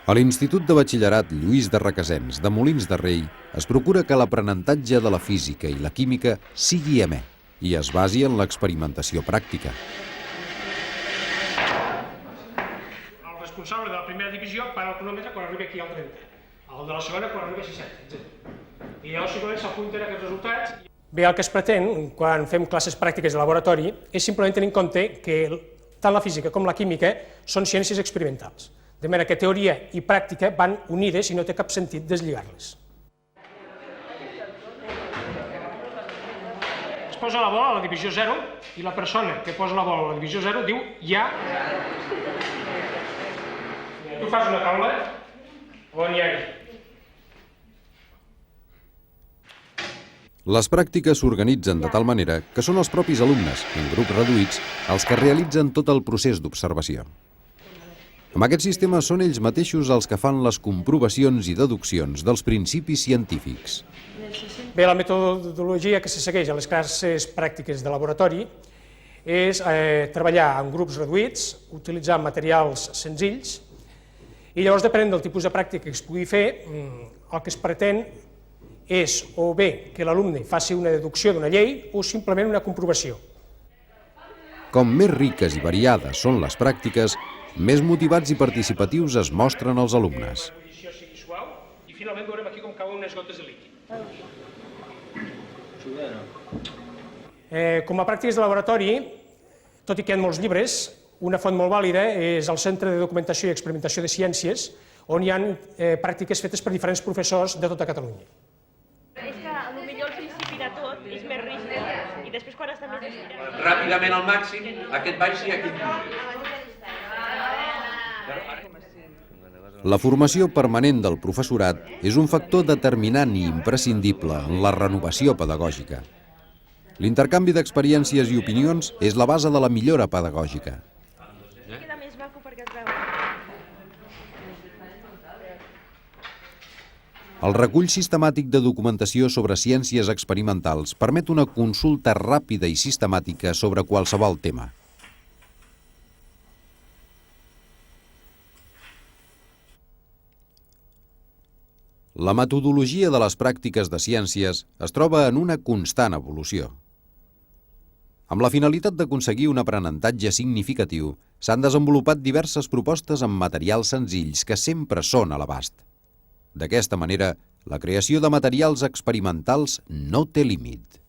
A l'Institut de Batxillerat Lluís de Requesens de Molins de Rei es procura que l'aprenentatge de la física i la química sigui amè i es basi en l'experimentació pràctica. El responsable de la primera divisió para el cronòmetre quan arriba aquí al 30, el de la segona quan arriba a 60, etc. I llavors simplement s'apunten aquests resultats. Bé, el que es pretén quan fem classes pràctiques de laboratori és simplement tenir en compte que tant la física com la química són ciències experimentals. De manera que teoria i pràctica van unides i no té cap sentit deslligar-les. Es posa la bola a la divisió 0 i la persona que posa la bola a la divisió 0 diu ja. Tu fas una taula on hi ha. Les pràctiques s'organitzen de tal manera que són els propis alumnes, en grups reduïts, els que realitzen tot el procés d'observació. Amb aquest sistema són ells mateixos els que fan les comprovacions i deduccions dels principis científics. Bé, la metodologia que se segueix a les classes pràctiques de laboratori és treballar en grups reduïts, utilitzar materials senzills, i llavors, depenent del tipus de pràctica que es pugui fer, el que es pretén és o bé que l'alumne faci una deducció d'una llei o simplement una comprovació. Com més riques i variades són les pràctiques, més motivats i participatius es mostren els alumnes. I finalment veurem aquí com cauen unes gotes de líquid. Com a pràctiques de laboratori, tot i que hi ha molts llibres, una font molt vàlida és el Centre de Documentació i Experimentació de Ciències, on hi ha pràctiques fetes per diferents professors de tota Catalunya. És que potser al principi de tot és més rígid i després quan està més estirat. Ràpidament al màxim, aquest baix i aquest punt. La formació permanent del professorat és un factor determinant i imprescindible en la renovació pedagògica. L'intercanvi d'experiències i opinions és la base de la millora pedagògica. Queda més maco perquè es veu. El recull sistemàtic de documentació sobre ciències experimentals permet una consulta ràpida i sistemàtica sobre qualsevol tema. La metodologia de les pràctiques de ciències es troba en una constant evolució. Amb la finalitat d'aconseguir un aprenentatge significatiu, s'han desenvolupat diverses propostes amb materials senzills que sempre són a l'abast. D'aquesta manera, la creació de materials experimentals no té límit.